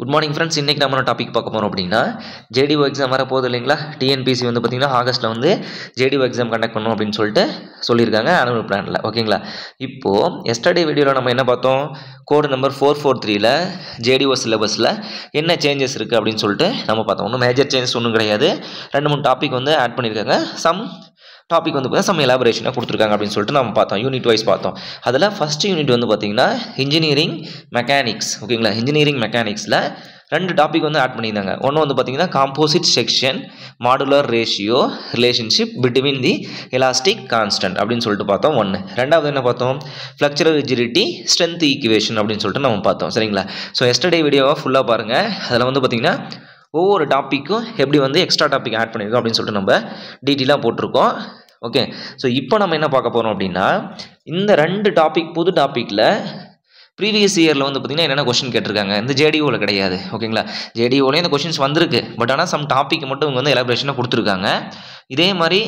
Good morning friends. இன்றைக்கி நம்ம topic பார்க்க போகிறோம் அப்படின்னா ஜேடிஓ எக்ஸாம் வர போகுது இல்லைங்களா. டிஎன்பிசி வந்து பார்த்திங்கன்னா ஆகஸ்ட்டில் வந்து ஜேடிஓ எக்ஸாம் கண்டக்ட் பண்ணணும் அப்படின்னு சொல்லிட்டு சொல்லியிருக்காங்க ஆனுவல் பிளானில். ஓகேங்களா. இப்போது எஸ்டர்டே வீடியோவில் நம்ம என்ன பார்த்தோம், கோடு நம்பர் 443ல் ஜேடிஓ சிலபஸில் என்ன சேஞ்சஸ் இருக்குது அப்படின்னு சொல்லிட்டு நம்ம பார்த்தோம். ஒன்றும் மேஜர் சேஞ்சஸ் ஒன்றும் கிடையாது. 2-3 டாபிக் வந்து ஆட் பண்ணியிருக்காங்க. சம் டாபிக் வந்து பார்த்தீங்கன்னா சம் எலாபரேஷனாக கொடுத்துருக்காங்க அப்படின்னு சொல்லிட்டு நம்ம பார்த்தோம். யூனிட் வைஸ் பார்த்தோம். அதில் ஃபஸ்ட்டு யூனிட் வந்து பார்த்திங்கன்னா இன்ஜினியரிங் மெக்கானிக்ஸ். ஓகேங்களா. இன்ஜினியரிங் மெக்கானிக்ஸில் 2 டாபிக் வந்து ஆட் பண்ணியிருந்தாங்க. ஒன்று வந்து பார்த்திங்கன்னா composite section, modular ratio, relationship between the elastic constant அப்படின்னு சொல்லிட்டு பார்த்தோம். ஒன்று. ரெண்டாவது என்ன பார்த்தோம், ஃப்ளக்சுரல் ரிஜிடிட்டி ஸ்ட்ரென்த் ஈக்குவேஷன் அப்படின்னு சொல்லிட்டு நம்ம பார்த்தோம். சரிங்களா. ஸோ எஸ்டர்டே வீடியோவை ஃபுல்லாக பாருங்கள். அதில் வந்து பார்த்திங்கன்னா ஒவ்வொரு டாப்பிக்கும் எப்படி வந்து எக்ஸ்ட்ரா டாபிக் ஆட் பண்ணியிருக்கோம் அப்படின்னு சொல்லிட்டு நம்ம டீட்டெயிலாக போட்டிருக்கோம். ஓகே. ஸோ இப்போ நம்ம என்ன பார்க்க போகிறோம் அப்படின்னா, இந்த 2 டாபிக் புது டாப்பிக்கில் ப்ரீவியஸ் இயரில் வந்து பார்த்திங்கன்னா என்னென்ன கொஸ்டின் கேட்டிருக்காங்க. இந்த ஜேடிஓவில் கிடையாது. ஓகேங்களா. ஜேடிஓலேயும் இந்த கொஸ்டின்ஸ் வந்திருக்கு. பட் ஆனால் சம் டாபிக் மட்டும் இவங்க வந்து எலாபரேஷனாக கொடுத்துருக்காங்க. இதே மாதிரி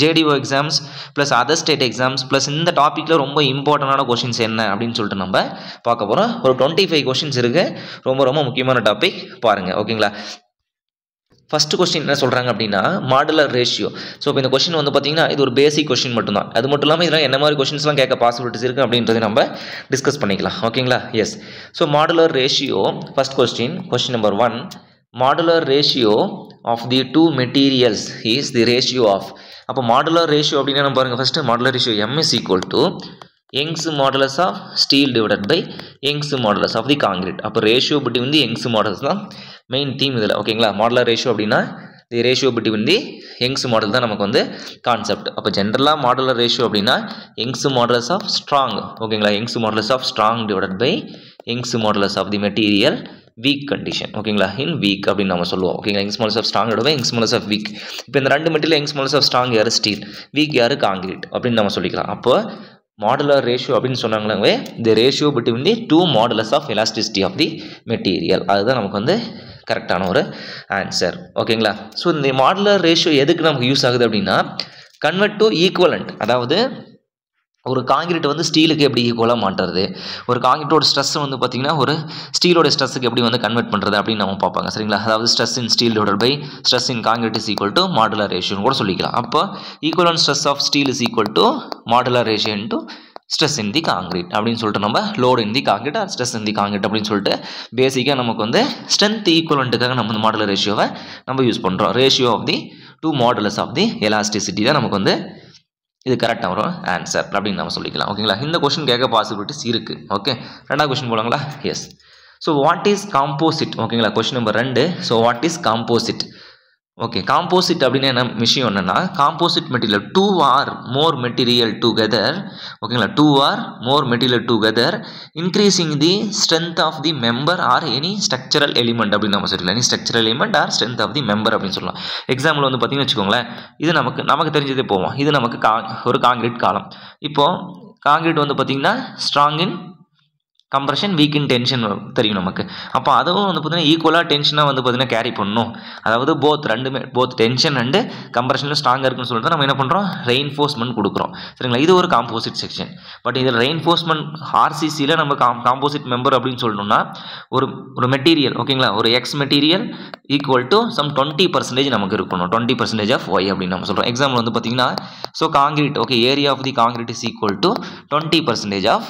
JDO exams plus other state exams plus இந்த டாப்பிக்கில் ரொம்ப இம்பார்ட்டண்டான கொஸ்டின்ஸ் என்ன அப்படின்னு சொல்லிட்டு நம்ம பார்க்க போகிறோம். ஒரு 25 கொஸ்டின்ஸ் இருக்குது. ரொம்ப ரொம்ப முக்கியமான டாபிக் பாருங்கள். ஓகேங்களா. ஃபஸ்ட்டு கொஸ்டின் என்ன சொல்கிறாங்க அப்படின்னா மாடுலர் ரேஷியோ. ஸோ இப்போ இந்த கொஸ்டின் வந்து பார்த்திங்கன்னா இது ஒரு பேசிக் கொஸ்டின் மட்டும்தான். அது மட்டும் இல்லாமல் இதில் என்ன மாதிரி கொஸ்டின்ஸ்லாம் கேட்க பாசிபிலிட்டிஸ் இருக்குது அப்படின்றத நம்ம டிஸ்கஸ் பண்ணிக்கலாம். ஓகேங்களா. Yes. So modular ratio first question number 1, modular ratio of the 2 materials is the ratio of. அப்போ மாடுலர் ரேஷியோ அப்படின்னா நம்ம பாருங்கள். First modular ratio M is equal to Young's modulus of steel divided by Young's modulus of the concrete. அப்போ ratio between தி Young's modulus தான் main theme இதில். ஓகேங்களா. Modular ratio அப்படின்னா தி ratio between தி Young's model தான் நமக்கு வந்து கான்செப்ட். அப்போ ஜென்ரலாக மாடுலர் ரேஷியோ அப்படின்னா Young's modulus of strong. ஓகேங்களா. Young's modulus of strong divided by Young's modulus of the material weak condition. ஓகேங்களா. இன் வீக் அப்படின்னு நம்ம சொல்லுவோம். ஓகேங்களா. Young's modulus of strong divided by Young's modulus of weak. இப்போ இந்த 2 material Young's modulus of strong யார் steel, weak யார் concrete அப்படின்னு நம்ம சொல்லிக்கலாம். அப்போ மாடுலர் ரேஷியோ அப்படின்னு சொன்னாங்களே the ratio between the 2 modulus of elasticity of the material. அதுதான் நமக்கு வந்து கரெக்டான ஒரு ஆன்சர். ஓகேங்களா. ஸோ இந்த மாடுலர் ரேஷியோ எதுக்கு நமக்கு யூஸ் ஆகுது அப்படின்னா கன்வெர்ட் டு ஈக்குவலண்ட். அதாவது ஒரு காங்கிரீட் வந்து ஸ்டீலுக்கு எப்படி ஈக்குவலாக மாட்டுறது, ஒரு காங்கிரீட்டோட ஸ்ட்ரெஸ் வந்து பார்த்திங்கன்னா ஒரு ஸ்டீலோட ஸ்ட்ரெஸ்ஸுக்கு எப்படி வந்து கன்வெர்ட் பண்ணுறது அப்படின்னு நம்ம பார்ப்பாங்க. சரிங்களா. அதாவது stress in steel divided by stress in concrete is equal to modular ரேஷியோன்னு கூட சொல்லிக்கலாம். அப்போ equivalent stress of steel is equal to modular ratio into stress in the concrete அப்படின்னு சொல்லிட்டு நம்ம load in the concrete or stress in the concrete அப்படின்னு சொல்லிட்டு பேசிக்காக நமக்கு வந்து ஸ்ட்ரென்த் ஈக்குவலண்ட்டுக்காக நம்ம இந்த மாடுலர் ரேஷியோவை நம்ம யூஸ் பண்ணுறோம். Ratio of the 2 modulus of the elasticity தான் நமக்கு வந்து இது கரெக்டாக வரும் ஆன்சர் அப்படின்னு நம்ம சொல்லிக்கலாம். ஓகேங்களா. இந்த கொஸ்டின் கேட்க பாசிபிலிட்டிஸ் இருக்குது. ஓகே. 2வது கொஸ்டின் போலாங்களா. Yes. So what is composite. ஓகேங்களா. Question number 2. So what is composite. Okay. Composite அப்படின்னு என்ன விஷயம் என்னென்னா composite material 2 or more material together. ஓகேங்களா. 2 or more material together increasing the strength of the member or any structural element அப்படின்னு நம்ம சொல்லலாம். Any structural element or strength of the member அப்படின்னு சொல்லலாம். எக்ஸாம்பிள் வந்து பார்த்தீங்கன்னு வச்சுக்கோங்களேன். இது நமக்கு தெரிஞ்சதே போவோம். இது நமக்கு ஒரு காங்கிரீட் காலம். இப்போது காங்கிரீட் வந்து பார்த்திங்கன்னா strong in compression, week in tension தெரியும் நமக்கு. அப்போ அதுவும் வந்து பார்த்தீங்கன்னா ஈக்குவலாக டென்ஷனாக வந்து பார்த்தீங்கன்னா கேரி பண்ணணும். அதாவது போத் டென்ஷன் அண்டு கம்ப்ரெஷனில் ஸ்ட்ராங்காக இருக்குன்னு சொல்லிட்டு நம்ம என்ன பண்ணுறோம், ரெயின்ஃபோர்ஸ்மெண்ட் கொடுக்குறோம். சரிங்களா. இது ஒரு காம்போசிட் செக்ஷன். பட் இதில் ரெயின்ஃபோர்ஸ்மெண்ட் ஆர்சிசியில் நம்ம காம்போசிட் மெம்பர் அப்படின்னு சொல்லணும்னா ஒரு மெட்டீரியல். ஓகேங்களா. ஒரு x material equal to some 20% நமக்கு இருக்கணும். 20% ஆஃப் ஒய் அப்படின்னு நம்ம சொல்கிறோம். எக்ஸாம்பிள் வந்து பார்த்தீங்கன்னா so concrete. Okay. Area of the concrete is equal to 20% of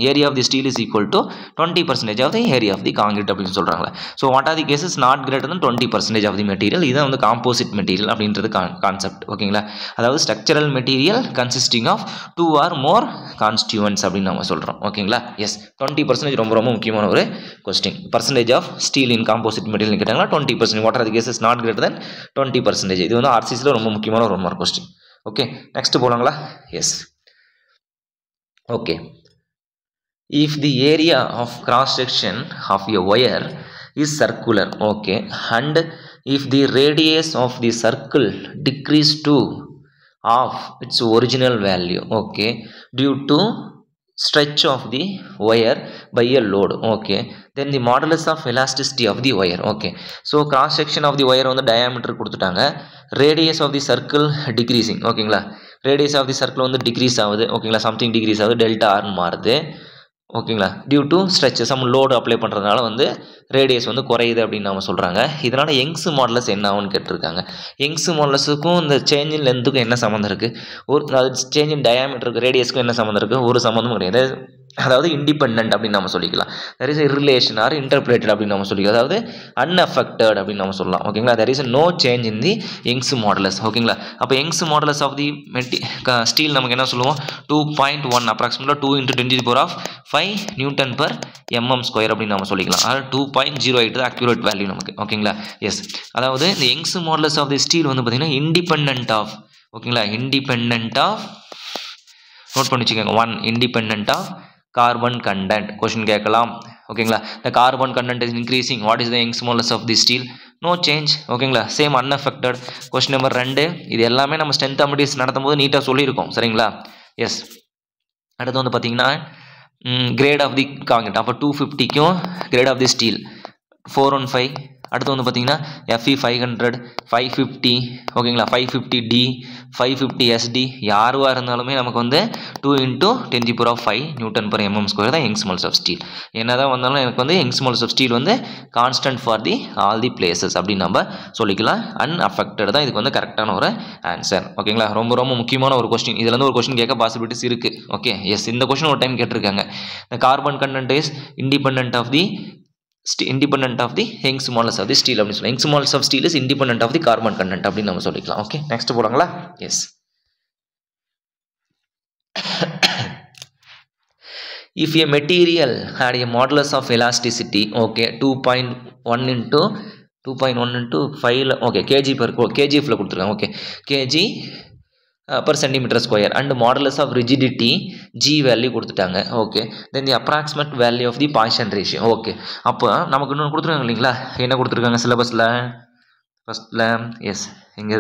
area of the steel is equal to 20% of the area of the concrete அப்படின்னு சொல்கிறாங்களே. So what are the cases not greater than 20% of the material. இதுதான் வந்து composite material அப்படின்றது concept. ஓகேங்களா. அதாவது structural material consisting of 2 or more constituents அப்படின்னு நம்ம சொல்கிறோம். ஓகேங்களா. எஸ். 20% ரொம்ப ரொம்ப முக்கியமான ஒரு question. Percentage of steel in composite material கேட்டாங்கன்னா 20%. What are the cases not greater than 20%. இது வந்து ஆர்சிசியில் ரொம்ப முக்கியமான ஒரு கொஸ்டின். ஓகே. நெக்ஸ்ட் போகலாங்களா. Yes. Okay. If the area of cross section of a wire is circular, okay, and if the radius of the circle decrease to half its original value, okay, due to stretch of the wire by a load, okay, then the modulus of elasticity of the wire. Okay. So cross section of the wire on the diameter கொடுத்துட்டாங்க. radius of the circle decreasing. ஓகேங்களா. radius of the circle வந்து decrease ஆகுது. ஓகேங்களா. something decrease ஆகுது. delta r மாறுது. ஓகேங்களா, due to stretch some load apply பண்ணுறதுனால வந்து ரேடியஸ் வந்து குறையுது அப்படின்னு நம்ம சொல்கிறாங்க. இதனால் யங்ஸ் மாடலஸ் என்ன ஆகும்னு கேட்டிருக்காங்க. யங்ஸ் மாடலஸுக்கும் இந்த சேஞ்ச் இன் லென்த்துக்கும் என்ன சம்மந்தம் இருக்குது? அது சேஞ்ச் இன் டயாமீட்டருக்கு ரேடியஸ்க்கும் என்ன சம்மந்தம் இருக்குது? ஒரு சம்மந்தமும் கிடையாது. அதாவது இண்டிபெண்டன்ட் அப்படின்னு நம்ம சொல்லிக்கலாம். There is relation or interpreted அப்படின்னு நம்ம சொல்லிக்கலாம். அதாவது அன்அஃபெக்டட் அப்படின்னு நம்ம சொல்லலாம். ஓகேங்களா, there is no change in the Young's modulus. ஓகேங்களா, அப்போ Young's modulus of the steel நமக்கு என்ன சொல்லுவோம்? 2.1 அப்ராக்சிமேட்டாக 2 × 10⁵ நியூட்டன் பர் mm² அப்படின்னு நம்ம சொல்லிக்கலாம். அதாவது 2.08 தான் அக்யூரேட் வேல்யூ நமக்கு. ஓகேங்களா, எஸ். அதாவது இந்த Young's modulus of the steel வந்து பார்த்தீங்கன்னா இண்டிபெண்டன்ட் ஆஃப், ஓகேங்களா, இண்டிபெண்டன்ட் ஆஃப், நோட் பண்ணி வச்சுக்கோங்க, 1 independent of carbon content. Question கேட்கலாம். ஓகேங்களா, the carbon content is increasing, what is the Young's modulus of the steel? No change. ஓகேங்களா, சேம் unaffected. Question number 2. இது எல்லாமே நம்ம ஸ்ட்ரென்த் அமெடிஸ் நடத்தும் போது நீட்டாக சொல்லியிருக்கோம். சரிங்களா, எஸ். அடுத்து வந்து பார்த்தீங்கன்னா கிரேட் ஆஃப் தி காங்கிரீட். அப்போ 250க்கும் கிரேட் ஆஃப் தி ஸ்டீல் 415. அடுத்து வந்து பார்த்தீங்கன்னா FE 500, 550, ஓகேங்களா, 550D, 550SD யாருவாக இருந்தாலுமே நமக்கு வந்து 2 × 10⁵ நியூட்டன் பர் mm² தான் யங்ஸ் மாடலஸ் ஆஃப் ஸ்டீல். என்ன தான் வந்தாலும் எனக்கு வந்து யங்ஸ் மாடலஸ் ஆஃப் ஸ்டீல் வந்து constant for the all the places அப்படின்னு நம்ம சொல்லிக்கலாம். அன்அஃபெக்டட் தான் இதுக்கு வந்து கரெக்டான ஒரு ஆன்சர். ஓகேங்களா, ரொம்ப ரொம்ப முக்கியமான ஒரு கொஸ்டின். இதில் வந்து ஒரு கொஸ்டின் கேட்க பாசிபிலிட்டிஸ் இருக்குது. Okay, yes. இந்த கொஸ்டின் ஒரு டைம் கேட்டிருக்காங்க. The carbon content is independent of the Young's modulus of the steel அப்படின்னு சொல்லலாம். Young's modulus of steel is independent of the carbon content அப்படின்னு நம்ம சொல்லிக்கலாம். ஓகே, நெக்ஸ்ட் போலாங்களா? Yes. If a material had a modulus of elasticity, okay, 2.1 into 5, okay, kgf ல கொடுத்துருக்காங்க. Okay, kg per centimeter square and modulus of rigidity g value கொடுத்துட்டாங்க. Okay, then the approximate value of the Poisson ratio. Okay, அப்போ நமக்கு இன்னொன்று கொடுத்துருக்காங்க இல்லைங்களா? என்ன கொடுத்துருக்காங்க சிலபஸில்? ஃபர்ஸ்ட்ல எஸ், எங்கே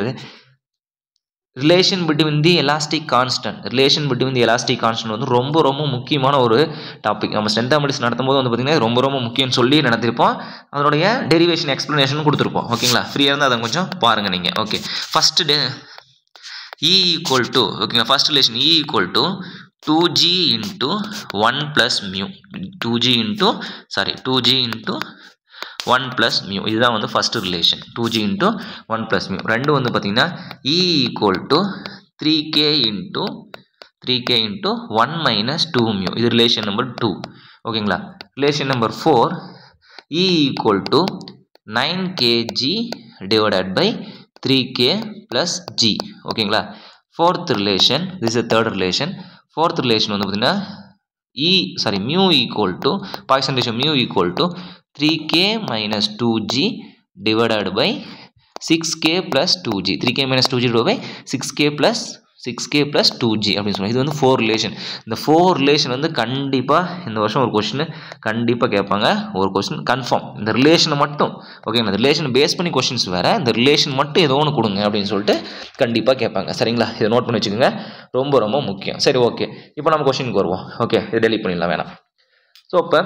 ரிலேஷன் பிட்வீன் தி எலாஸ்டிக் கான்ஸ்டன்ட். ரிலேஷன் பிட்வீன் தி எலாஸ்டிக் கான்ஸ்டன்ட் வந்து ரொம்ப ரொம்ப முக்கியமான ஒரு டாபிக். நம்ம ஸ்ட்ரென்த் அமெடிஸ் நடத்தும் போது வந்து பார்த்திங்கன்னா ரொம்ப ரொம்ப முக்கியம்னு சொல்லி நடத்திருப்போம். அதனுடைய டெரிவேஷன் எக்ஸ்ப்ளனேஷன் கொடுத்துருப்போம். ஓகேங்களா, ஃப்ரீயாக இருந்தால் அதை கொஞ்சம் பாருங்கள் நீங்கள். Okay, first E equal to, ஓகேங்களா, first relation E equal to 2g into 1 plus mu. 2g into 1 plus mu. இதுதான் வந்து first relation. 2g into 1 plus mu. ரெண்டு வந்து பார்த்தீங்கன்னா E equal to 3k into 1 minus 2 mu. இது relation number 2. ஓகேங்களா, relation number 4 E equal to 9kg divided by 3k plus g. ஓகேங்களா, fourth relation, this is third relation. Fourth relation வந்து பார்த்தீங்கன்னா mu equal to Poisson ratio mu equal to 3k minus 2g divided by 6k plus 2g. 3k minus 2g divided by 6k plus 2g அப்படின்னு சொல்லுவாங்க. இது வந்து 4 relation. இந்த 4 relation வந்து கண்டிப்பாக இந்த வருஷம் ஒரு கொஸ்டின் கண்டிப்பாக கேட்பாங்க. ஒரு கொஸ்டின் கன்ஃபார்ம். இந்த ரிலேஷனை மட்டும், ஓகேங்களா, இந்த ரிலேஷன் பேஸ் பண்ணி கொஸ்டின்ஸ் வேறு, இந்த ரிலேஷன் மட்டும் ஏதோ ஒன்று கொடுங்க அப்படின்னு சொல்லிட்டு கண்டிப்பாக கேட்பாங்க. சரிங்களா, இதை நோட் பண்ணி வச்சுக்கோங்க, ரொம்ப ரொம்ப முக்கியம். சரி, ஓகே, இப்போ நம்ம கொஸ்டினுக்கு வருவோம். ஓகே, இது டெலிட் பண்ணிடலாம், வேணாம். ஸோ இப்போ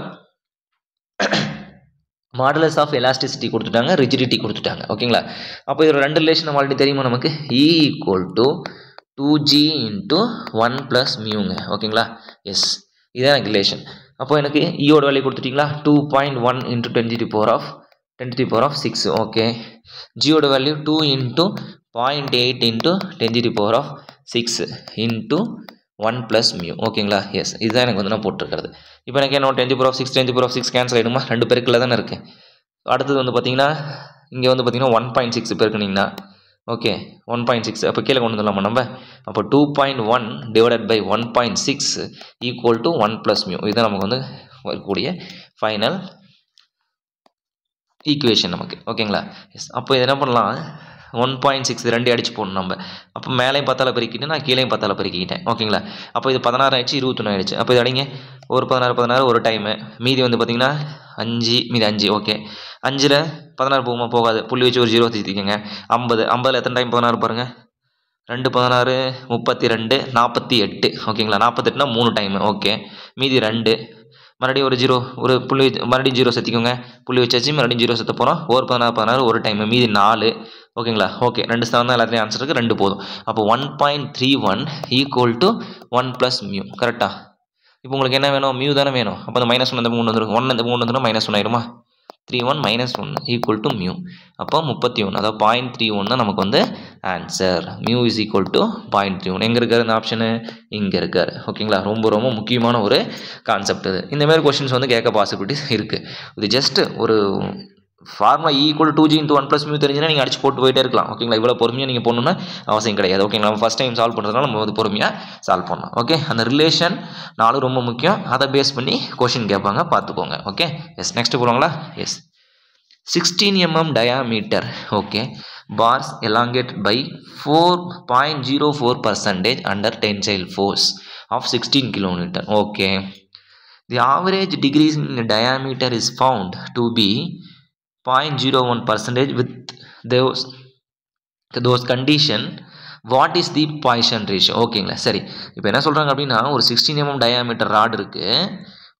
மாடுலஸ் ஆஃப் எலாஸ்டிசிட்டி கொடுத்துட்டாங்க, ரிஜிடிட்டி கொடுத்துட்டாங்க. ஓகேங்களா, அப்போ இதில் ரெண்டு ரிலேஷன் நம்ம ஆல்ரெடி தெரியுமா நமக்கு? E equal to 2g into 1 plus muங்க. ஓகேங்களா, எஸ், இதுதான் எனக்கு ரிலேஷன். அப்போ எனக்கு ஈயோட வேல்யூ கொடுத்துட்டிங்களா? 2.1 into 10⁶. ஓகே, ஜியோட value 2 into 0.8 into 10⁶ into 1 plus mu. ஓகேங்களா, எஸ், இதுதான் எனக்கு வந்து நான் போட்டிருக்கிறது. இப்போ எனக்கு என்ன 10⁶ கேன்சல் ஆகிடுமா? 2 பெருக்கில் தானே இருக்குது. அடுத்தது வந்து பார்த்தீங்கன்னா இங்கே வந்து பார்த்தீங்கன்னா 1.6 பெருக்குனிங்கன்னா, ஓகே, 1.6 அப்போ கீழே கொண்டு வந்துடலாமா நம்ம? அப்போ 2.1 divided by 1.6 equal to 1 plus mu. இதுதான் நமக்கு வந்து வரக்கூடிய ஃபைனல் ஈக்குவேஷன் நமக்கு. ஓகேங்களா, எஸ். அப்போ இது என்ன பண்ணலாம்? 1.6 ரெண்டு அடிச்சு போடணும் நம்ம. அப்போ மேலேயும் 10ஆல் பெருக்கிட்டு நான் கீழேயும் 10ஆல் பெருக்கிக்கிட்டேன். ஓகேங்களா, அப்போ இது 16 ஆயிடுச்சு, 21 ஆயிடுச்சு. அப்போ இது அடிங்க, ஒரு 16 ஒரு டைமு, மீதி வந்து பார்த்தீங்கன்னா 5, மீதி 5. ஓகே, 5ல் 16 போகுமா? போகாது. புள்ளி வச்சு ஒரு 0 தூக்கிக்கங்க. 50ல் எத்தனை டைம் 16 பாருங்கள்? 2 16 32 48. ஓகேங்களா, 48னா 3 டைமு. ஓகே, மீதி 2, மறுபடியும் ஒரு 0, ஒரு புள்ளி மறுபடியும் 0 சேர்த்திக்கோங்க. புள்ளி வச்சாச்சு, மறுபடியும் 0 சேர்த்த போகிறோம். ஒரு 16 ஒரு டைமு, மீதி 4. ஓகேங்களா, ஓகே, 2 ஸ்தானம் தான் எல்லாத்துலேயும் ஆன்சர் இருக்குது, 2 போதும். அப்போ 1.31 equal to 1 plus mu. கரெக்டாக? இப்போ உங்களுக்கு என்ன வேணும் மியூ தானே வேணும். அப்போ அந்த -1 இந்த 3 வந்துடும். 1 இந்த 3 வந்துடும் -1 ஆயிடுமா. 31 - 1 ஈக்குவல் டு மியூ. அப்போ 31 அதாவது 0.31 தான் நமக்கு வந்து answer. Mu is equal to 0.31. எங்கே இருக்கார் இந்த ஆப்ஷனு? இங்கே இருக்கார். ஓகேங்களா, ரொம்ப ரொம்ப முக்கியமான ஒரு கான்செப்ட் இது. இந்தமாதிரி கொஷின்ஸ் வந்து கேட்க பாசிபிலிட்டிஸ் இருக்குது. இது ஜஸ்ட் ஒரு ஃபார்முலா ஈக்குவல் 2g × 1 + மியூ தெரிஞ்சுன்னா நீங்கள் அடிச்சு போட்டு போயிட்டே இருக்கலாம். ஓகேங்களா, இவ்வளோ பொறுமையாக நீங்கள் போடணும்னா அவசியம் கிடையாது. ஓகேங்களா, நம்ம ஃபஸ்ட் டைம் சால்வ் பண்ணுறதுனால நம்ம வந்து பொறுமையாக சால்வ் பண்ணணும். ஓகே, அந்த ரிலேஷன் 4 ரொம்ப முக்கியம். அதை பேஸ் பண்ணி கொஷின் கேட்பாங்க, பார்த்துக்கோங்க. Okay, yes. நெக்ஸ்ட் போடுவாங்களா? Yes. 16 mm diameter, okay, bars elongated by 4.04% under tensile force of 16 kN. Okay, the average decrease in diameter is found to be 0.01% with those condition. What is the poison ratio? ஓகேங்களா, சரி. இப்போ என்ன சொல்கிறாங்க அப்படின்னா, ஒரு 16 mm diameter rod இருக்குது.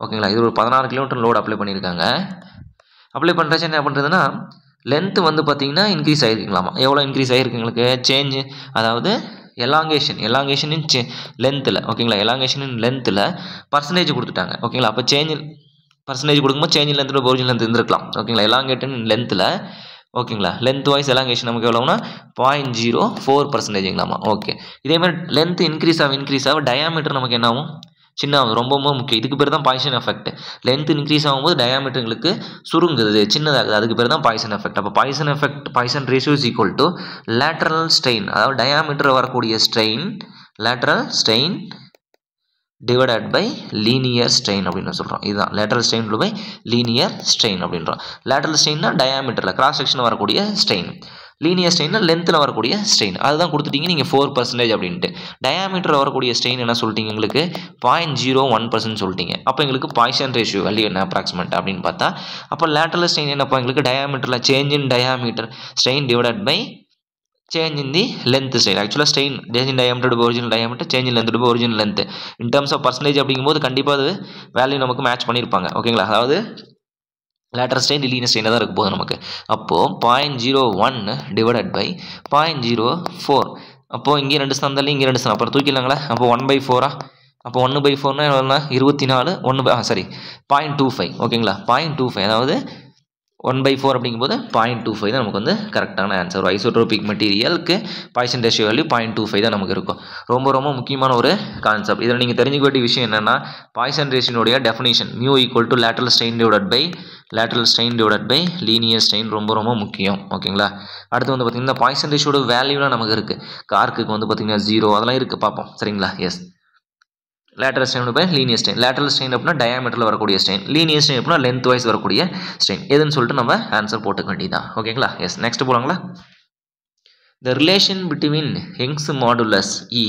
ஓகேங்களா, இது ஒரு 16 kN லோடு அப்ளை பண்ணியிருக்காங்க. அப்ளை பண்ணுறச்சு என்ன பண்ணுறதுன்னா, லென்த்து வந்து பார்த்திங்கன்னா இன்க்ரீஸ் ஆகிருக்கலாமா. எவ்வளோ இன்க்ரீஸ் ஆகிருக்கு உங்களுக்கு? சேஞ்சு, அதாவது எலாங்கேஷன் இன் லென்த்தில். ஓகேங்களா, எலாங்கேஷன் இன் லென்த்தில் பர்சன்டேஜ் கொடுத்துட்டாங்க. ஓகேங்களா, அப்போ பர்சன்டேஜ் கொடுக்கும்போது சேஞ்ச் இன் லென்த்தில் ஒரிஜினல் லென்த் இருந்திருக்கலாம். ஓகேங்களா, எலாங்கேட்டன் இன் லென்த்தில். ஓகேங்களா, லென்த் வைஸ் எலாங்கேஷன் நமக்கு எவ்வளோனா 0.04%. ஓகே, இதேமாதிரி லென்த் இன்க்ரீஸ் ஆக டயாமீட்டர் நமக்கு என்ன ஆகும்? சின்னது. ரொம்ப ரொம்ப முக்கியம். இதுக்கு பேர் தான் பாய்சன் எஃபெக்ட். லென்த் இன்க்ரீஸ் ஆகும்போது டயாமீட்டருக்கு சுருங்குது, சின்னதாகுது. அதுக்கு பேர் தான் பாய்சன் எஃபெக்ட். அப்போ Poisson ratio is equal to lateral strain, அதாவது டயாமீட்டர் வரக்கூடிய lateral strain divided by linear strain அப்படின்னு சொல்கிறோம். இதுதான் lateral strain by linear strain அப்படின்றோம். லேட்டரல் ஸ்ட்ரெயின்னா டயாமீட்டரில் கிராஸ் செக்ஷன் வரக்கூடிய ஸ்ட்ரெயின், லீனியர் ஸ்ட்ரெயின்னா லென்த்தில் வரக்கூடிய ஸ்ட்ரெயின். அதுதான் கொடுத்துட்டீங்க நீங்கள் 4% அப்படின்ட்டு. டயாமீட்டரில் வரக்கூடிய ஸ்ட்ரெயின் என்ன சொல்லிட்டீங்க? எங்களுக்கு 0.01% சொல்லிட்டீங்க. அப்போ எங்களுக்கு பாய்சன் ரேஷியோ வேல்யூ என்ன அப்ராக்சிமேட் அப்படின்னு பார்த்தா, அப்போ லேட்டரல் ஸ்ட்ரெயின் என்னப்பா எங்களுக்கு? டயாமீட்டரில் change in diameter strain divided by change in the length strain. Actually strain change in diameter to original diameter, change in length to original length. In terms of percentage அப்படிங்கும்போது கண்டிப்பாக அது value நமக்கு match பண்ணியிருப்பாங்க. ஓகேங்களா, அதாவது lateral strain linear strain தான் இருக்க போகுது நமக்கு. அப்போது 0.01 டிவைடட் பை 0.04. அப்போது இங்கே 2 ஸ்தானத்தில் இங்கே 2 ஸ்தானம், அப்புறம் தூக்கிடலாங்களா? அப்போ 1/4. அப்போ 1/4னா எவ்வளோனா 24. 0.25. ஓகேங்களா, 0.25 அதாவது 1/4 அப்படிங்கும்போது 0.25 தான் நமக்கு வந்து கரெக்டான ஆன்சர். ஐசோட்ரோபிக் மெட்டீரியலுக்கு பாய்சன் ரேஷியோ வேல்யூ 0.25 தான் நமக்கு இருக்கும். ரொம்ப ரொம்ப முக்கியமான ஒரு கான்செப்ட். இதில் நீங்கள் தெரிஞ்சுக்க வேண்டிய விஷயம் என்னென்னா, பாய்சன் ரேஷியோடைய definition mu equal to lateral strain divided by linear strain. ரொம்ப ரொம்ப முக்கியம். ஓகேங்களா, அடுத்து வந்து பார்த்திங்கன்னா பாய்சன் ரேஷியோட வேல்யூலாம் நமக்கு இருக்குது. கார்க்குக்கு வந்து பார்த்திங்கன்னா 0 அதெல்லாம் இருக்குது, பார்ப்போம். சரிங்களா, yes. Lateral strain by linear strain. Lateral strain அப்படின்னா டயாமீட்டரில் வரக்கூடிய ஸ்ட்ரெயின், லீனியர் ஸ்ட்ரெயின் அப்படின்னா லென்த் வைஸ் வரக்கூடிய ஸ்ட்ரெயின். எதுன்னு சொல்லிட்டு நம்ம ஆன்சர் போட்டுக்க வேண்டியதான். ஓகேங்களா, எஸ். நெக்ஸ்ட் போகலாங்களா? The relation between Young's modulus E,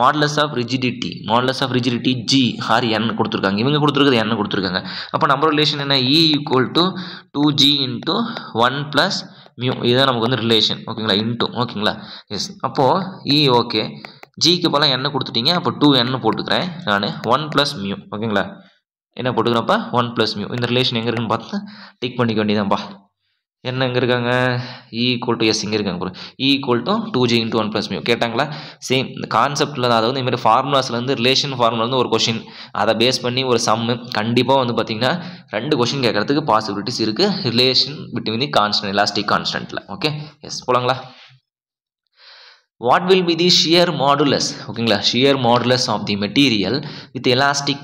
modulus of rigidity G or N கொடுத்துருக்காங்க. இவங்க கொடுத்துருக்குது என்ன கொடுத்துருக்காங்க. அப்போ நம்ம ரிலேஷன் என்ன? இ ஈக்குவல் டு 2g × 1 + மியூ. இதுதான் நமக்கு வந்து ரிலேஷன். ஓகேங்களா, இன்ட்டு. ஓகேங்களா, எஸ். அப்போது இ ஓகே, ஜிக்கு போல என்ன கொடுத்துட்டீங்க, அப்போ 2n போட்டுக்கிறேன் நான். 1 + மியூ. ஓகேங்களா, என்ன போட்டுக்கிறப்ப 1 + மியூ. இந்த ரிலேஷன் எங்கே இருக்குன்னு பார்த்து டிக் பண்ணிக்க வேண்டியதான்ப்பா. என்ன எங்கே இருக்காங்க? இ ஈக்குவல் டு எஸ் இங்கே இருக்காங்க. இ ஈக்குவல் டு 2g × 1 + மியூ கேட்டாங்களா? சேம் இந்த கான்செப்டில் தான். அதாவது இதுமாதிரி ஃபார்முலாஸ்லேருந்து ரிலேஷன் ஃபார்முலாலேருந்து ஒரு கொஷின், அதை பேஸ் பண்ணி ஒரு சம்மு கண்டிப்பாக வந்து பார்த்திங்கன்னா 2 கொஷின் கேட்கறதுக்கு பாசிபிலிட்டிஸ் இருக்குது. Relation between the constant, elastic கான்ஸ்டன்ட்டில். Okay, yes. போகலாங்களா? What will be the shear modulus? ஓகேங்களா, shear modulus of the material with elastic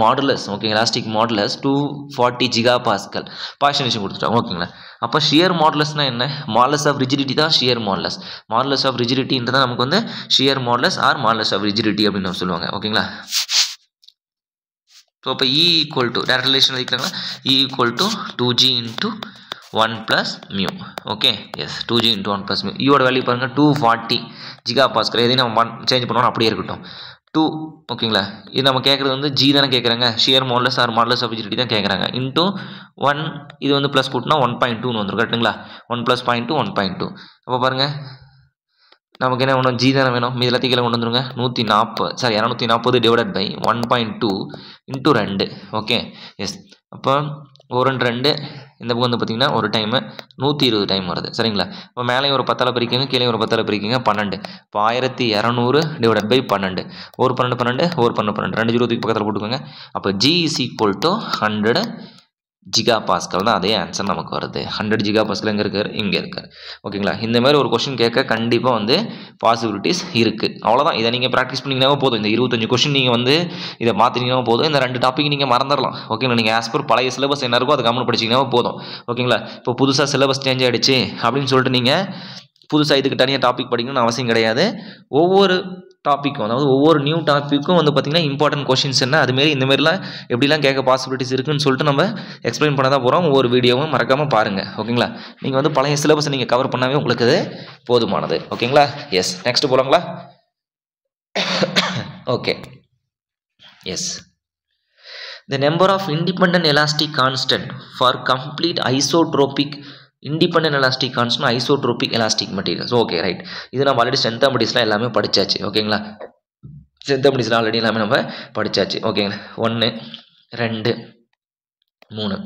modulus. Okay, elastic modulus 240 gigapascal. Poisson ratio கொடுத்துட்டாங்க. ஓகேங்களா, அப்போ ஷியர் மாடுலஸ்னால் என்ன? மாடுலஸ் ஆஃப் ரிஜிடிட்டி தான் shear modulus. Modulus of ரிஜிடிட்டின்றதான் நமக்கு வந்து shear modulus or modulus of rigidity அப்படின்னு நம்ம சொல்லுவாங்க. ஓகேங்களா, ஸோ இப்போ E equal to direct relation வைக்கிறாங்களா? இ ஈக்குவல் டு 2g × 1 + மியூ. Okay, yes. 2g × 1 + மியூ. ஈயோட வேல்யூ பாருங்கள் 240 ஜிகாபாஸ்கல். எதையும் நம்ம சேஞ்ச் பண்ணுவோம், அப்படியே இருக்கட்டும். 2. ஓகேங்களா, இது நம்ம கேட்குறது வந்து ஜி தானே கேட்குறாங்க. Shear modulus or modulus of rigidity தான் கேட்குறாங்க. இன்ட்டு 1, இது வந்து ப்ளஸ் கூட்டினா 1.2ன்னு வந்துடும். கரெக்டுங்களா? 1 + 0.2 1.2. அப்போ பாருங்கள் நமக்கு என்ன வேணும்? ஜி தானே வேணும். மீது எல்லாத்தையும் கீழே கொண்டு வந்துருங்க. 240 டிவைடட் பை 1.2 × 2. Okay, yes. அப்போ 1 2 இந்த பக்கம் வந்து பார்த்திங்கன்னா ஒரு டைமு 120 டைம் வருது சரிங்களா. இப்போ மேலேயும் ஒரு 10ஆல் பிரிக்குங்க, கீழே ஒரு 10ஆல் பிரிக்குங்க, 12. இப்போ 1200 டிவைடட் பை 12. ஒரு 12 12 ஒரு 12 12 2 0 தூக்கி பக்கத்தில் போட்டுக்கோங்க. அப்போ G is equal to 100 giga pascal தான் அதே ஆன்சர் நமக்கு வருது. 100 ஜிகா பாஸ்கல் எங்கே இருக்கார், இங்கே இருக்கார். ஓகேங்களா. இந்த மாதிரி ஒரு கொஸ்டின் கேட்க கண்டிப்பாக வந்து பாசிபிலிட்டிஸ் இருக்குது. அவ்வளோதான். இதை நீங்கள் ப்ராக்டிஸ் பண்ணிங்கன்னா போதும். இந்த 25 கொஸ்டின் நீங்கள் வந்து இதை மாற்றினீங்கன்னா போதும். இந்த 2 டாபிக் நீங்கள் மறந்துடலாம். ஓகேங்களா. நீங்கள் ஆஸ் பர் பழைய சிலபஸ் என்ன இருக்கோ அதை கவனம் படிச்சிங்கன்னா போதும். ஓகேங்களா. இப்போ புதுசாக சிலபஸ் சேஞ்ச் ஆகிடுச்சு அப்படின்னு சொல்லிட்டு நீங்கள் புதுசாக இதுக்கு தனியாக டாபிக் படிக்கணும்னு அவசியம் கிடையாது. ஒவ்வொரு டாப்பிக்கும், அதாவது ஒவ்வொரு நியூ டாப்பிக்கும் வந்து பார்த்திங்கன்னா இம்பார்ட்டன்ட் கொஷின்ஸ் என்ன, அதுமாரி இந்தமாரிலாம் எப்படிலாம் கேட்க பாசிபிலிட்டிஸ் இருக்குதுன்னு சொல்லிட்டு நம்ம எக்ஸ்பிளைன் பண்ண தான் போகிறோம். ஒவ்வொரு வீடியோவும் மறக்காமல் பாருங்கள். ஓகேங்களா. நீங்கள் வந்து பழைய சிலபஸை நீங்கள் கவர் பண்ணாவே உங்களுக்கு அது போதுமானது. ஓகேங்களா. எஸ், நெக்ஸ்ட் போகலாங்களா. Okay, yes. The number of independent elastic constant for complete isotropic independent elastic constant isotropic elastic materials. Okay, right. இது நம்ம ஆல்ரெடி ஸ்ட்ரென்த் அண்ட் மெட்டீரியல்ஸ்லாம் எல்லாமே படித்தாச்சு. ஓகேங்களா. ஸ்ட்ரென்த் அண்ட் மெட்டீரியல்ஸ் ஆல்ரெடி எல்லாமே நம்ம படித்தாச்சு. ஓகேங்களா. 1 2 3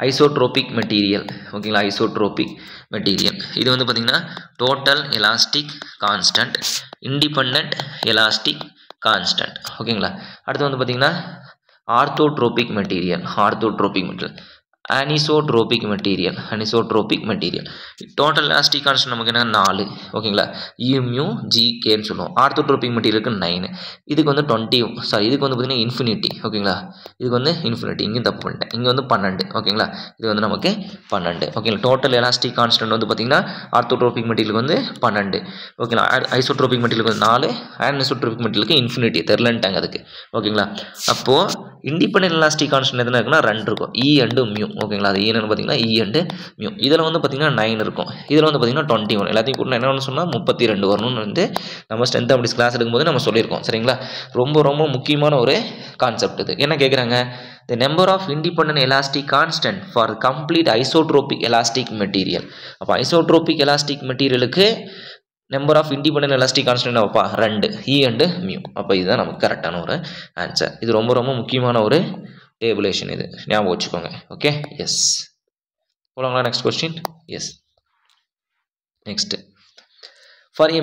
ஐசோட்ரோபிக் மெட்டீரியல். ஓகேங்களா. ஐசோட்ரோபிக் மெட்டீரியல் இது வந்து பார்த்திங்கன்னா total elastic constant, independent elastic constant. ஓகேங்களா. அடுத்து வந்து பார்த்திங்கன்னா orthotropic material, orthotropic material, anisotropic material, anisotropic material. Total elastic constant நமக்கு என்ன 4. ஓகேங்களா. மியூ ஜிகேன்னு சொல்லுவோம். ஆர்த்தோட்ரோபிக் மெட்டீரியலுக்கு 9. இதுக்கு வந்து 20, சாரி இதுக்கு வந்து பார்த்திங்கன்னா இன்ஃபினிட்டி. ஓகேங்களா. இதுக்கு வந்து இன்ஃபினிட்டி, இங்கேயும் தப்பு பண்ணிட்டேன். இங்கே வந்து 12. ஓகேங்களா. இது வந்து நமக்கு 12. ஓகேங்களா. டோட்டல் எலாஸ்டிக் கான்ஸ்டன்ட் வந்து பார்த்திங்கன்னா ஆர்த்தோட்ரோபிக் மெட்டீரியலுக்கு வந்து 12. ஓகேங்களா. ஐசோட்ரோபிக் மெட்டீரியலுக்கு வந்து 4, அனிசோட்ரோபிக் மெட்டீரியலுக்கு இன்ஃபினிட்டி தெரிலன்ட்டாங்க அதுக்கு. ஓகேங்களா. அப்போது இண்டிபெண்டன்ட் எலாஸ்டிக் கான்ஸ்டன்ட் எதுனா இருக்குன்னா 2 இருக்கும், இ அண்டு மியூ. ஓகேங்களா. அது என்னென்னு பார்த்தீங்கன்னா இ அண்டு மியூ. இதில் வந்து பார்த்திங்கன்னா 9 இருக்கும், இதில் வந்து பார்த்திங்கன்னா 21. எல்லாத்தையும் கூட என்னென்னு சொன்னால் 32 வரணும்னு வந்து நம்ம ஸ்ட்ரென்த் அண்ட் கிளாஸ் எடுக்கும்போது நம்ம சொல்லியிருக்கோம். சரிங்களா. ரொம்ப ரொம்ப முக்கியமான ஒரு கான்செப்ட் இது. என்ன கேட்குறாங்க, the number of independent elastic constant for complete isotropic elastic material. அப்போ ஐசோட்ரோபிக் எலாஸ்டிக் மெட்டீரியலுக்கு number of independent elastic constant அப்பா 2, இ அண்டு மியூ. அப்போ இதுதான் நமக்கு கரெக்டான ஒரு ஆன்சர். இது ரொம்ப ரொம்ப முக்கியமான ஒரு டேபிளேஷன், இது ஞாபகம் வச்சுக்கோங்க. Okay, yes. போலாங்களா next question. Yes, next. For a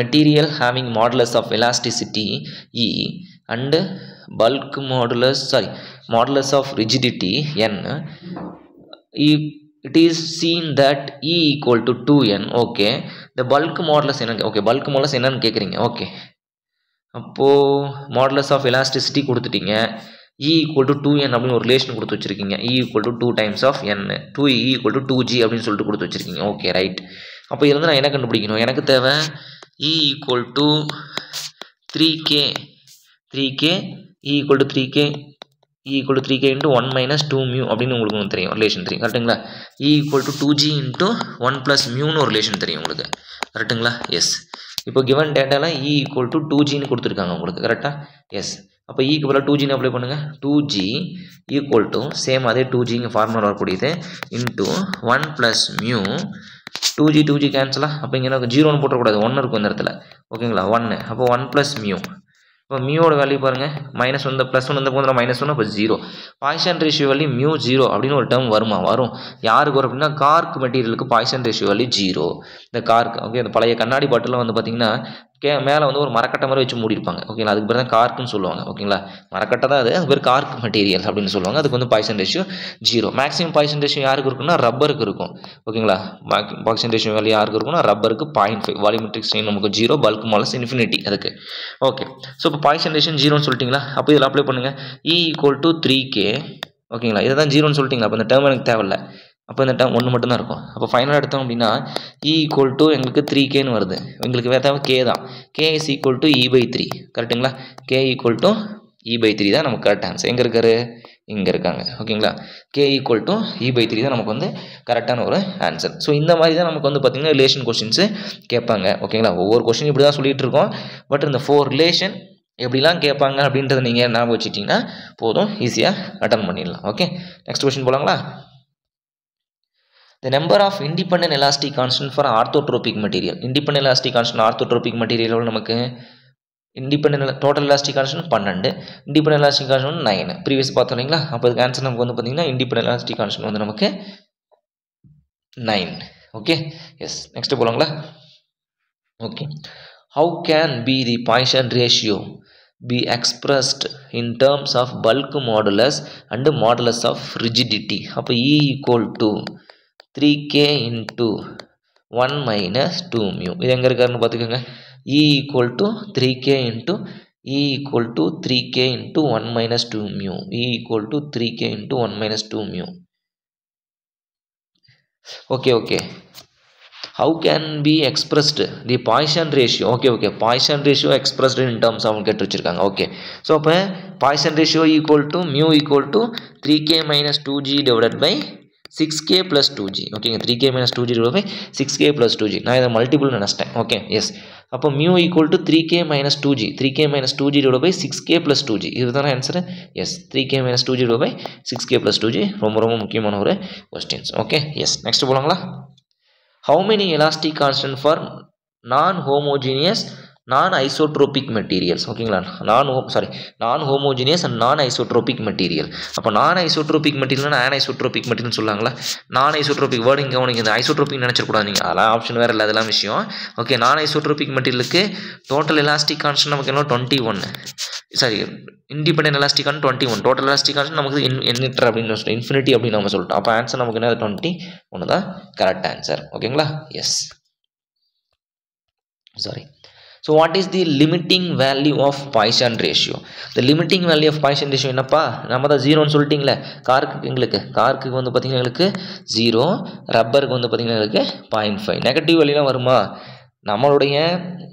material having modulus of elasticity E and modulus of rigidity N, if it is seen that E equal to 2N, okay, the bulk modulus என்ன, okay bulk modulus என்னன்னு கேட்குறீங்க. Okay, அப்போது modulus of elasticity கொடுத்துட்டீங்க, E equal to 2N அப்படின்னு ஒரு relation கொடுத்து வச்சுருக்கீங்க. E equal to 2 times of N, 2E equal to 2G அப்படின்னு சொல்லிட்டு கொடுத்து வச்சுருக்கீங்க. Okay, right. அப்போ இதுலேருந்து நான் என்ன கண்டுபிடிக்கணும், எனக்கு தேவை E equal to 3K, E equal to 3K, E equal to 3K into 1 minus 2 mu அப்படின்னு உங்களுக்கு தெரியும், ரிலேஷன் தெரியும். கரெக்டுங்களா. E equal to 2G into 1 plus muன்னு ஒரு ரிலேஷன் தெரியும் உங்களுக்கு. கரெக்டுங்களா. எஸ். இப்போ கிவன் டேட்டாலாம் E equal to 2Gன்னு கொடுத்துருக்காங்க உங்களுக்கு. கரெக்டாக. எஸ். அப்போ ஈக்கு பதிலாக 2Gன்னு அப்ளை பண்ணுங்கள். 2G ஈக்குவல் டு சேம் அதே 2G இங்கே ஃபார்முலா வரக்கூடியது இன்ட்டு 1 ப்ளஸ் மியூ. 2G கேன்சலாக. அப்போ இங்கே எனக்கு 0ன்னு போட்டக்கூடாது, 1 இருக்கும் இந்த இடத்துல. ஓகேங்களா. 1. அப்போ 1 ப்ளஸ் மியூ. இப்போ மியூவோட வேல்யூ பாருங்கள், -1 +1 இந்த போதில் -1, அப்போ 0. பாய்சன் ரேஷியோ வேல்யூ மியூ 0 அப்படின்னு ஒரு டேர்ம் வருமா, வரும். யாருக்கு வரும் அப்படின்னா கார்க் மெட்டீரியலுக்கு பாய்சன் ரேஷியோ வேல்யூ 0. இந்த கார்க், ஓகே, இந்த பழைய கண்ணாடி பாட்டில் வந்து பார்த்தீங்கன்னா மேலே வந்து ஒரு மரக்கட்டை மாதிரி வச்சு மூடிருப்பாங்க. ஓகேங்களா. அதுக்கு பேர் தான் கார்க்குன்னு சொல்லுவாங்க. ஓகேங்களா. மரக்கட்டை தான் அது பேர் கார்க் மெட்டீரியல் அப்படின்னு சொல்லுவாங்க. அதுக்கு வந்து poison ratio 0. Maximum poison ratio யாருக்கு இருக்குன்னா ரப்பருக்கு இருக்கும். ஓகேங்களா. பாய்சன் ரேஷியோ வேல்யூ யாருக்கு இருக்குன்னா ரப்பருக்கு 0.5. வால்யூமெட்ரிக் ஸ்ட்ரெயின் நமக்கு 0, பல்க் மாலஸ் இன்ஃபினிட்டி அதுக்கு. ஓகே, ஸோ இப்போ பாய்சன் ரேஷியோ 0ன்னு சொல்லிட்டீங்களா. அப்போ இதில் அப்ளை பண்ணுங்கள். E equal to 3K. ஓகேங்களா. இதை தான் 0ன்னு சொல்லிட்டீங்களா. அப்போ இந்த டேர்ம் எனக்கு தேவையில்லை. அப்போ இந்த டேர்ம் 1 மட்டும்தான் இருக்கும். அப்போ ஃபைனலாக எடுத்தோம் அப்படின்னா E equal to எங்களுக்கு 3Kன்னு வருது. எங்களுக்கு வேறு தேவை K தான். K is equal to E/3. கரெக்டுங்களா. K equal to E/3 தான் நமக்கு கரெக்ட் ஆன்சர். எங்கே இருக்காரு, இங்கே இருக்காங்க. ஓகேங்களா. K equal to E/3 தான் நமக்கு வந்து கரெக்டான ஒரு ஆன்சர். ஸோ இந்த மாதிரி தான் நமக்கு வந்து பார்த்திங்கன்னா ரிலேஷன் கொஸ்டின்ஸு கேட்பாங்க. ஓகேங்களா. ஒவ்வொரு கொஸ்டின் இப்படி தான் சொல்லிகிட்டு இருக்கோம். பட் இந்த 4 ரிலேஷன் எப்படிலாம் கேட்பாங்க அப்படின்றத நீங்கள் ஞாபகம் வச்சுட்டிங்கன்னா போதும், ஈஸியாக அட்டன் பண்ணிடலாம். ஓகே, நெக்ஸ்ட் கொஸ்டின் போகலாங்களா. The number of independent elastic constant for orthotropic material. Independent elastic constant orthotropic material நமக்கு independent total elastic constant 12, independent elastic constant 9. Previous பார்த்தோம் இல்லைங்களா. அப்போ அதுக்கு ஆன்சர் நமக்கு வந்து பார்த்தீங்கன்னா independent elastic constant வந்து நமக்கு 9. Okay, yes. Next போலாங்களா? Okay. How can be the Poisson ratio be expressed in terms of bulk modulus and modulus of rigidity? அப்போ E equal to 3k into 1 minus 2 mu. இது எங்க இருக்காருன்னு பார்த்துக்கோங்க. E equal to 3k into E equal to 3k into 1 minus 2 mu. E equal to 3k into 1 minus 2 mu. Okay. How can be expressed the Poisson ratio? Okay. Poisson ratio expressed in terms of கேட்டு வச்சிருக்காங்க. Okay. So அப்போ Poisson ratio equal to mu equal to 3k minus 2g divided by 6k plus 2g. ஓகேங்க, 3k minus 2g divided by 6k plus 2g. நான் இதை multiple நினைச்சிட்டேன். Okay, yes. அப்போ mu equal to 3k minus 2g. 3k minus 2g divided by 6k plus 2g. இதுதானே answer? Yes, 3k minus 2g divided by 6k plus 2g. ரொம்ப முக்கியமான ஒரு கொஸ்டின்ஸ். Okay, yes. Next போலாங்களா? How many elastic constant for non-homogeneous non-isotropic materials? ஓகேங்களா, non-homogeneous and non-isotropic material. அப்போ non-isotropic material anisotropic material சொல்லாங்களா? non-isotropic wording கவனிங்க. இந்த isotropic நினச்சிடக்கூடாது நீங்கள், அதெல்லாம் ஆப்ஷன் வேறு இல்லை, அதெல்லாம் விஷயம். ஓகே, non-isotropic மெட்டீரியலுக்கு டோட்டல் எலாஸ்டிக் கான்ஸ்டன்ட் நமக்கு என்ன 21, sorry independent elastic constant 21, total elastic constant நமக்கு இன்ஃபினிட்டர் அப்படின்னு சொல்லிட்டு இன்ஃபினிட்டி அப்படின்னு நம்ம சொல்லிட்டோம். அப்போ ஆன்சர் நமக்கு என்ன 21 தான் கரெக்ட் ஆன்சர். ஓகேங்களா, yes. Sorry. So what is the limiting value of Poisson ratio? The limiting value of Poisson ratio என்னப்பா? நம்ம தான் 0ன்னு சொல்லிட்டீங்களே. கார்க்கு வந்து பார்த்தீங்கன்னா எங்களுக்கு 0, ரப்பருக்கு வந்து பார்த்தீங்கன்னா எங்களுக்கு 0.5. நெகட்டிவ் வேல்யூலாம் வருமா? நம்மளுடைய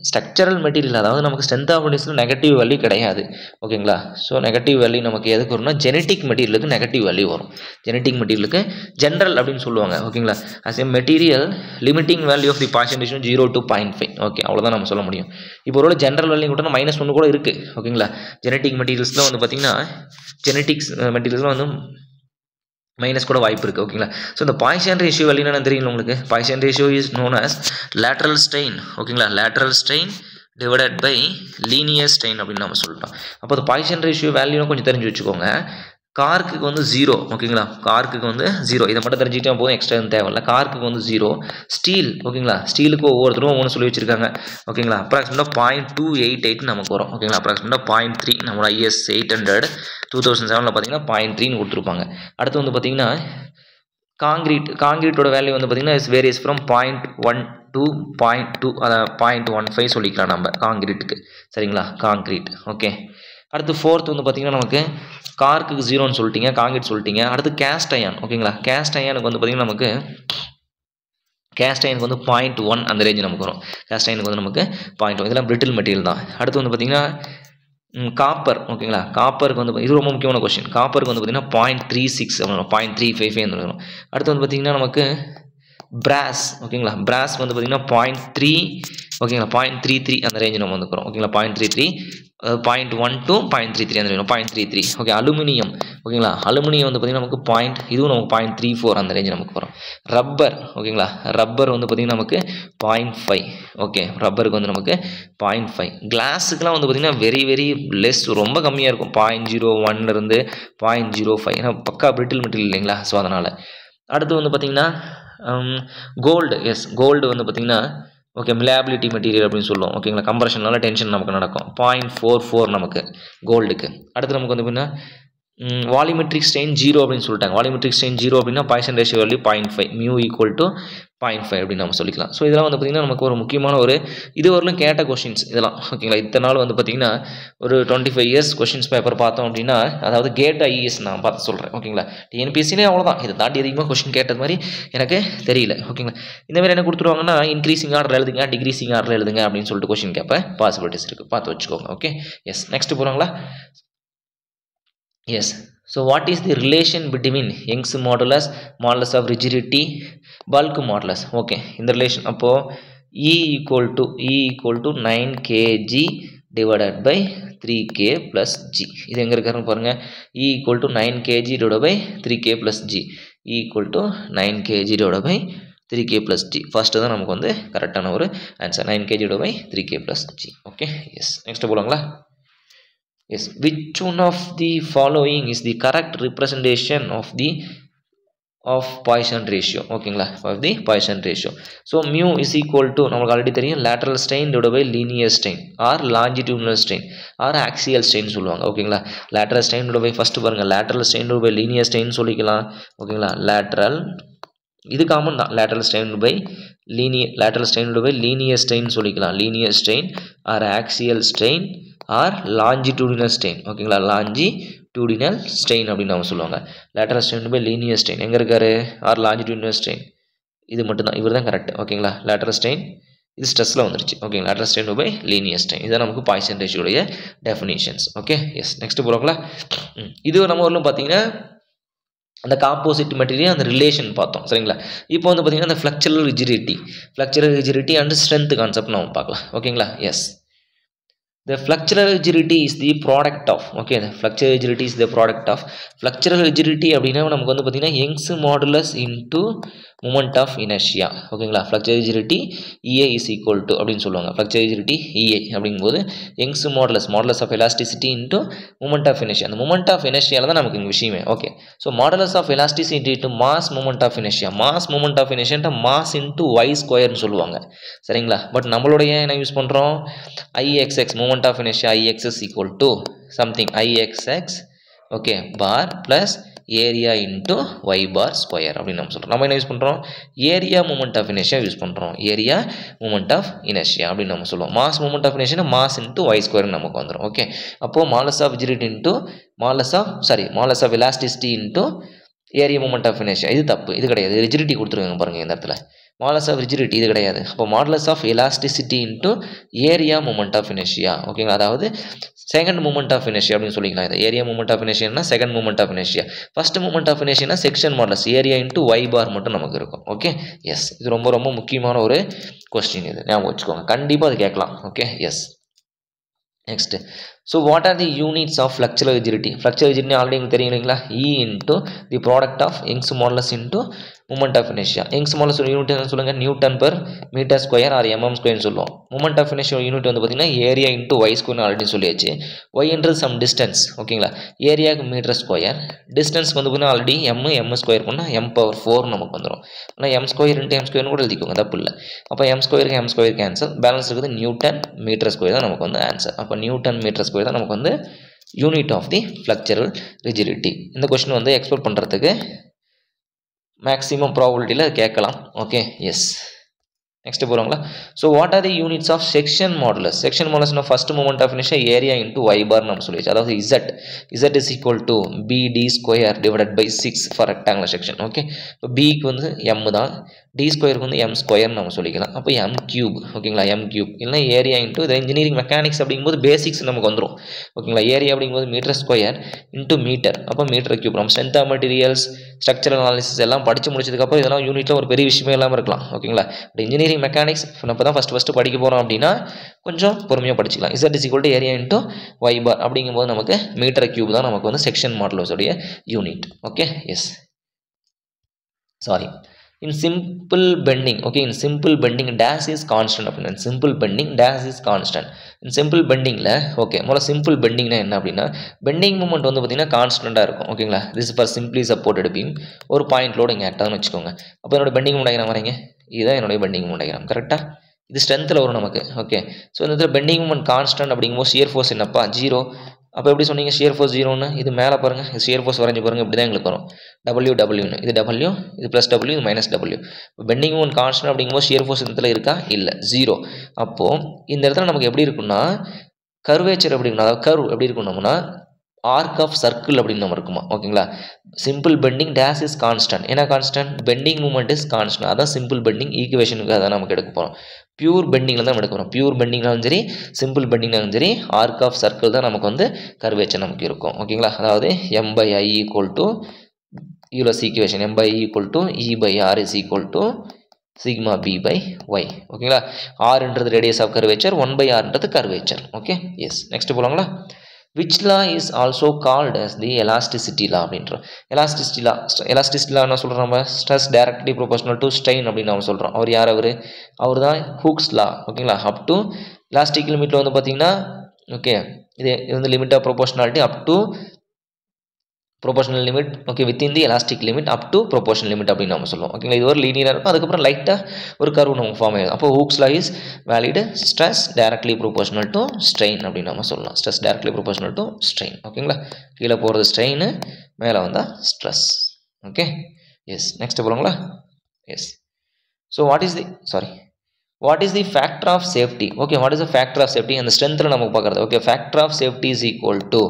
ஸ்ட்ரக்சரல் மெட்டீரியல், அதாவது நமக்கு strength of material negative value கிடையாது. ஓகேங்களா, ஸோ நெகட்டிவ் வேல்யூ நமக்கு எதுக்கு வரும்னா ஜெனட்டிக் மெட்டீரியலுக்கு நெகட்டிவ் வேல்யூ வரும். ஜெனட்டிக் மெட்டீரியலுக்கு ஜென்ரல் அப்படின்னு சொல்லுவாங்க. ஓகேங்களா, as a material limiting value of the Poisson ratio 0 to 0.5. ஓகே, அவ்வளோதான் நம்ம சொல்ல முடியும். இப்போ ஒரு ஜென்ரல் வேல்யூ கூட -1 கூட இருக்குது. ஓகேங்களா, ஜெனட்டிக் மெட்டீரியல்ஸ்லாம் வந்து பார்த்தீங்கன்னா ஜெனட்டிக்ஸ் மெட்டீரியல்ஸ்லாம் வந்து மைனஸ் கூட வாய்ப்பு இருக்குது. ஓகேங்களா, ஸோ இந்த Poisson ratio வேல்யூ என்ன தெரியும் உங்களுக்கு? Poisson ratio is known as lateral strain. ஓகேங்களா, lateral strain divided by linear strain அப்படின்னு நம்ம சொல்லிட்டோம். அப்போ அந்த Poisson ratio வேல்யூ கொஞ்சம் தெரிஞ்சு வச்சுக்கோங்க. கார்க்கு வந்து 0. ஓகேங்களா, கார்க்கு வந்து 0. இதை மட்டும் தெரிஞ்சுக்கிட்டே போதும், எக்ஸ்ட்ரா எதுவும் தேவையில்ல. கார்க்கு வந்து 0. ஸ்டீல், ஓகேங்களா, ஸ்டீலுக்கு ஒவ்வொருத்தரும் ஒன்று சொல்லி வச்சிருக்காங்க. ஓகேங்களா, அப்ராக்சிமேட்டாக 0.288 நமக்கு வரும். ஓகேங்களா, அப்ராக்சிமேட்டாக 0.3 நம்மளோட IS 800 2007 பார்த்தீங்கன்னா 0.3ன்னு கொடுத்துருப்பாங்க. அடுத்து வந்து பார்த்தீங்கன்னா காங்கிரீட்டோட வேல்யூ வந்து பார்த்தீங்கன்னா இஸ் வேரியஸ் ஃப்ரம் 0.1 to 0.2, அதை 0.15 சொல்லிக்கலாம் நம்ம காங்கிரீட்டுக்கு. சரிங்களா, காங்கிரீட். ஓகே, அடுத்து ஃபோர்த் வந்து பார்த்தீங்கன்னா நமக்கு கார்க்கு 0ன்னு சொல்லிட்டீங்க, காங்கிரீட் சொல்லிட்டீங்க. அடுத்து கேஸ்ட் அயன். ஓகேங்களா, கேஸ்ட் அயனுக்கு வந்து பார்த்தீங்கன்னா நமக்கு கேஸ்ட் அயனுக்கு வந்து 0.1 அந்த ரேஞ்சு நமக்கு வரும். கேஸ்ட் அயனுக்கு வந்து நமக்கு 0.1, இதெல்லாம் பிரிட்டில் மெட்டீரியல் தான். அடுத்து வந்து பார்த்தீங்கன்னா காப்பர். ஓகேங்களா, காப்பருக்கு வந்து இது ரொம்ப முக்கியமான கொஸ்டின். காப்பருக்கு வந்து பார்த்தீங்கன்னா 0.36 வரும், 0.355 வரும். அடுத்து வந்து பார்த்தீங்கன்னா நமக்கு பிராஸ். ஓகேங்களா, பிராஸ் வந்து பார்த்தீங்கன்னா 0.3, ஓகேங்களா 0.33 அந்த ரேஞ்சு நம்ம வந்துக்கிறோம். ஓகேங்களா, 0.33, 0.1 to 0.33 அந்த ரேஞ்சு 0.33. Okay, aluminium. ஓகேங்களா, அலுமினியம் வந்து பார்த்தீங்கன்னா நமக்கு இதுவும் நமக்கு 0.34 அந்த ரேஞ்சு நமக்கு வரும். ரப்பர். ஓகேங்களா, ரப்பர் வந்து பார்த்தீங்கன்னா நமக்கு 0.5. ஓகே, ரப்பருக்கு வந்து நமக்கு 0.5. கிளாஸுக்கெலாம் வந்து பார்த்தீங்கன்னா வெரி லெஸ், ரொம்ப கம்மியாக இருக்கும். 0.01 0.05. ஏன்னா பக்கா பிரிட்டில் மெட்டீரியல் இல்லைங்களா, ஸோ அதனால். அடுத்து வந்து பார்த்தீங்கன்னா கோல்டு. எஸ், கோல்டு வந்து பார்த்தீங்கன்னா ஓகே மிலாபிலிட்டி மெட்டீரியல் அப்படின்னு சொல்லுவோம். ஓகேங்களா, கம்ப்ரஷனால டென்ஷன் நமக்கு நடக்கும். 0.44 நமக்கு கோல்டுக்கு. அடுத்து நமக்கு வந்து பார்த்தீங்கன்னா வால்யூமெட்ரிக் ஸ்ட்ரெயின் 0 அப்படின்னு சொல்லிட்டாங்க. வால்யூமெட்ரிக் ஸ்ட்ரெயின் 0 அப்படின்னா Poisson ratio value 0.5, mu equal to 0.5 அப்படின்னு நம்ம சொல்லிக்கலாம். ஸோ இதெல்லாம் வந்து பார்த்திங்கன்னா நமக்கு ஒரு முக்கியமான ஒரு இதுவரையிலும் கேட்ட கொஷின்ஸ் இதெல்லாம். ஓகேங்களா, இத்தனை நாள் வந்து பார்த்திங்கன்னா ஒரு 25 years கொஷின்ஸ் பேப்பர் பார்த்தோம் அப்படின்னா, அதாவது கேட் ஐஏஎஸ் நான் பார்த்து சொல்கிறேன். ஓகேங்களா, டிஎன்பிஎஸ்சிலே அவ்வளோதான், இதை தாண்டி அதிகமாக கொஷின் கேட்டது மாதிரி எனக்கு தெரியல. ஓகேங்களா, இந்தமாதிரி என்ன கொடுத்துருவாங்கன்னா இன்க்ரீசிங் ஆர்டர் எழுதுங்க, டிக்ரீசிங் ஆர்டர் எழுதுங்க அப்படின்னு சொல்லிட்டு கொஷின் கேட்ப பாசிபிலிட்டிஸ் இருக்குது, பார்த்து வச்சுக்கோங்க. Okay, yes. நெக்ஸ்ட் போகிறாங்களா? Yes. So what is the relation between Young's modulus, modulus of rigidity, bulk modulus? Okay, in the relation அப்போ E equal to 9 kg divided by 3k plus g. இது எங்க இருக்காருன்னு பாருங்க. E equal to 9 kg divided by 3k plus g. E equal to 9 kg divided by 3k plus g. First தான் நமக்கு வந்து கரெக்டான ஒரு answer. 9 kg divided by 3k plus g. Okay, yes. Next போலாங்களா? Yes, which one of the following is the correct representation of the of Poisson ratio. ஓகேங்களா, of the Poisson ratio. So mu is equal to நமக்கு already தெரியும் lateral strain divided by linear strain or longitudinal strain or axial strain சொல்லுவாங்க. ஓகேங்களா, lateral strain divided by first பாருங்க lateral strain divided by linear strain சொல்லிக்கலாம். ஓகேங்களா, lateral இது common தான், lateral strain by linear strain சொல்லிக்கலாம், linear strain or axial strain or longitudinal strain. ஓகேங்களா, longitudinal strain அப்படின்னு நம்ம சொல்லுவாங்க. lateral strain by linear strain எங்க இருக்காரு, or longitudinal strain, இது மட்டும் தான், இவர் தான் கரெக்ட். ஓகேங்களா, lateral strain இது ஸ்ட்ரெஸ்ல வந்துருச்சு. Okay, lateral strain by linear strain இதான் நமக்கு Poisson ratio உடைய டெஃபினிஷன்ஸ். ஓகே, எஸ், நெக்ஸ்ட் போறோங்களா. இது நம்ம ஊர்ல பாத்தீங்கன்னா அந்த காம்போசிட் மெட்டீரியல் அந்த ரிலேஷன் பார்த்தோம். சரிங்களா, இப்போ வந்து பார்த்தீங்கன்னா அந்த flexural rigidity and strength concept நம்ம பார்க்கலாம். ஓகேங்களா, S, the flexural rigidity is the product of, okay, the flexural rigidity is the product of, flexural rigidity அப்படினா நமக்கு வந்து பாத்தீங்கன்னா Young's modulus into moment of inertia. ஓகேங்களா, flexural rigidity EA is equal to அப்படினு சொல்லுவாங்க. flexural rigidity EA அப்படிங்கும்போது Young's modulus of elasticity into moment of inertia. அந்த moment of inertia தான் நமக்கு இங்க விஷயமே. Okay, so modulus of elasticity into mass moment of inertia, mass moment of inertia mass into y square னு சொல்லுவாங்க. சரிங்களா, but நம்மளோட என்ன யூஸ் பண்றோம், IXX moment of inertia IX is equal to something IXX, okay, bar plus area into y bar square அப்படி நம்ம சொல்றோம். நம்ம என்ன யூஸ் பண்றோம், area moment of inertia use பண்றோம், area moment of inertia அப்படி நம்ம சொல்லுவோம். mass moment of inertia mass into y square நமக்கு வந்துரும். ஓகே, அப்போ modulus of rigidity into modulus of elasticity into area moment of inertia, இது தப்பு, இது கிடையாது. rigidity கொடுத்துருக்காங்க பாருங்க இந்த இடத்துல, modulus of rigidity இது கிடையாது. அப்போ modulus of elasticity into area moment of inertia. ஓகேங்களா, அதாவது செகண்ட் மூமெண்ட் ஆஃப் இனர்ஷியா அப்படின்னு சொல்லிக்கலாம். இது ஏரியா மூமெண்ட் ஆஃப் இனர்ஷியானா second moment of inertia, first moment of இனர்ஷியானா section modulus area into y bar மட்டும் நமக்கு இருக்கும். ஓகே, எஸ், இது ரொம்ப ரொம்ப முக்கியமான ஒரு கொஸ்டின், இது ஞாபகம் வச்சுக்கோங்க, கண்டிப்பாக அது கேட்கலாம். Okay, yes, next. So what are the units of flexural rigidity? Flexural rigidity already உங்களுக்கு தெரியும் இல்லைங்களா, E into the product of Young's modulus into moment of inertia. Young's modulus unit என்ன சொல்லுங்கள், newton per metre square or mm ஸ்கொயர்னு சொல்லுவோம். Moment of inertia unit வந்து பார்த்தீங்கன்னா area into y ஸ்கொயர்னு ஆல்ரெடி சொல்லியாச்சு. ஒய்ன்றது சம் டிஸ்டன்ஸ். ஓகேங்களா, ஏரியாவுக்கு மீட்டர் ஸ்கொயர், டிஸ்டன்ஸ்க்கு வந்து பார்த்தீங்கன்னா ஆல்ரெடி m ஸ்கொயர் பண்ணால் m⁴ நமக்கு வந்துடும். ஆனால் m ஸ்கொயர் இன்ட்டு m ஸ்கொயர்னு கூட எழுதிக்கோங்க, தப்பு இல்லை. அப்போ m ஸ்கொயருக்கு கேன்சல், பேலன்ஸ் இருக்குது நியூட்டன் மீட்டர் ஸ்கொயர் தான் நமக்கு வந்து ஆன்சர். அப்போ நியூட்டன் மீட்டர் ஸ்கொயர் தான் நமக்கு வந்து unit of the flexural rigidity. இந்த கொஸ்டின் வந்து எக்ஸ்ப்ளோர் பண்ணுறதுக்கு மேக்ஸிமம் ப்ராபபிலிட்டியில் கேட்கலாம். ஓகே, எஸ், நெக்ஸ்ட் போகிறோங்களா. So what are the units of section modulus? Section மாடுலஸ்னா first moment of inertia area into y bar நம்ம சொல்லியாச்சு. அதாவது z is equal to BD square divided by 6 for rectangular section. Okay, இப்போ பிக்கு வந்து m தான், D ஸ்கொயருக்கு வந்து m ஸ்கொயர்னு நம்ம சொல்லிக்கலாம். அப்போ m கியூப். ஓகேங்களா, m கியூப் இல்லைனா ஏரியா இன்ட்டு இது இன்ஜினியரிங் மெக்கானிக்ஸ் அப்படிங்கும்போது பேசிக்ஸ் நமக்கு வந்துடும். ஓகேங்களா, ஏரியா அப்படிங்கும்போது மீட்டர் ஸ்கொயர் இன்ட்டு மீட்டர், அப்போ மீட்டர் கியூப். நம்ம strength of materials, structural analysis எல்லாம் படித்து முடிச்சதுக்கப்புறம் இதெல்லாம் யூனிட்டில் ஒரு பெரிய விஷயமே இல்லாமல் இருக்கலாம். ஓகேங்களா, பட் இன்ஜினியரிங் மெக்கானிக்ஸ் நம்ம தான் ஃபஸ்ட்டு படிக்க போகிறோம் அப்படின்னா கொஞ்சம் பொறுமையாக படிச்சிக்கலாம். z is equal to area into y bar அப்படிங்கும்போது நமக்கு மீட்டர் கியூப் தான் நமக்கு வந்து செக்ஷன் மாடுலஸோடைய unit. Okay, yes, sorry, in simple bending, okay, in simple bending dash is constant அப்படின்னா simple bending dash is constant. in simple bendingல okay, முதல்ல simple bendingனா என்ன அப்படின்னா bending moment வந்து பார்த்தீங்கன்னா கான்ஸ்டண்ட்டாக இருக்கும். ஓகேங்களா, this is for simply supported beam. ஒரு பாயிண்ட் லோடு இங்கே ஆட்டான்னு வச்சுக்கோங்க. அப்போ என்னோட பெண்டிங் மூமெண்ட் டயக்ராம் வரீங்க, இதுதான் என்னுடைய பெண்டிங் மூமெண்ட் டயக்ராம். கரெக்டாக இது ஸ்ட்ரென்த்தில் வரும் நமக்கு. ஓகே, ஸோ இந்த இடத்துல பெண்டிங் மூமெண்ட் கான்ஸ்டன்ட் அப்படிங்கும்போது ஷியர் ஃபோர்ஸ் என்னப்பா 0. அப்போ எப்படி சொன்னீங்க ஷியர் ஃபோர்ஸ் 0ன்னு, இது மேலே பாருங்கள், ஷியர் ஃபோர்ஸ் வரைஞ்சி பாருங்கள், இப்படி தான் எங்களுக்கு வரும் WWன்னு, இது W, இது ப்ளஸ் W, இது மைனஸ் W. இப்போ பெண்டிங் மூமெண்ட் கான்ஸ்டன்ட் அப்படிங்கும்போது ஷியர் ஃபோர்ஸ் இந்த இடத்துல இருக்கா, இல்லை, 0. அப்போது இந்த இடத்துல நமக்கு எப்படி இருக்குன்னா கர்வேச்சர் எப்படி இருக்குன்னா, அதாவது கர்வ் எப்படி இருக்கணும்னா ஆர்க் ஆஃப் சர்க்கிள் அப்படின்னு நம்ம இருக்குமா. ஓகேங்களா, simple bending dash is constant. ஏன்னா constant bending moment is constant, அதான் சிம்பிள் பெண்டிங் ஈக்குவேஷனுக்கு அதான் நமக்கு எடுக்க போகிறோம். பியூர் பெண்டிங்கில் தான் எடுக்க போகிறோம். பியூர் பெண்டிங்னாலும் சரி சிம்பிள் பெண்டிங்னாலும் சரி ஆர்க் ஆஃப் சர்க்கிள் தான் நமக்கு வந்து கர்வேச்சர் நமக்கு இருக்கும். ஓகேங்களா, அதாவது m/i equal to Euler's equation, m/i equal to E/r is equal to sigma b/y. ஓகேங்களா, rன்றது ரேடியஸ் ஆஃப் கர்வேச்சர், 1/rன்றது கர்வேச்சர். ஓகே, எஸ், நெக்ஸ்ட் போகலாங்களா. which law is also called as the elasticity law அப்படின்றோம். elasticity law என்ன சொல்கிறோம், நம்ம stress directly proportional to strain அப்படின்னு நம்ம சொல்கிறோம். அவர் யார், அவர் தான் ஹூக்ஸ் லா. ஓகேங்களா, அப் டு எலாஸ்டிக் லிமிட்டில் வந்து பார்த்தீங்கன்னா ஓகே இது வந்து limit of proportionality up to proportional limit okay within the elastic limit up to proportional limit அப்படின்னு நம்ம சொல்லுவோம் ஓகேங்களா. இது ஒரு லீனியராக இருக்கும், அதுக்கப்புறம் லைட்டாக ஒரு கர்வ் நமக்கு ஃபார்ம் ஆகிடும். அப்போ Hooke's law is valid stress directly proportional to strain அப்படின்னு நம்ம சொல்லலாம். Stress directly proportional to strain ஓகேங்களா. கீழே போகிறது ஸ்ட்ரெயின், மேலே வந்தால் ஸ்ட்ரெஸ். Okay yes. நெக்ஸ்ட் போகிறோங்களா. Yes. So what is the factor of safety. Okay what is the factor of safety அந்த ஸ்ட்ரென்த்தில் நமக்கு பார்க்குறது. Okay factor of safety is equal to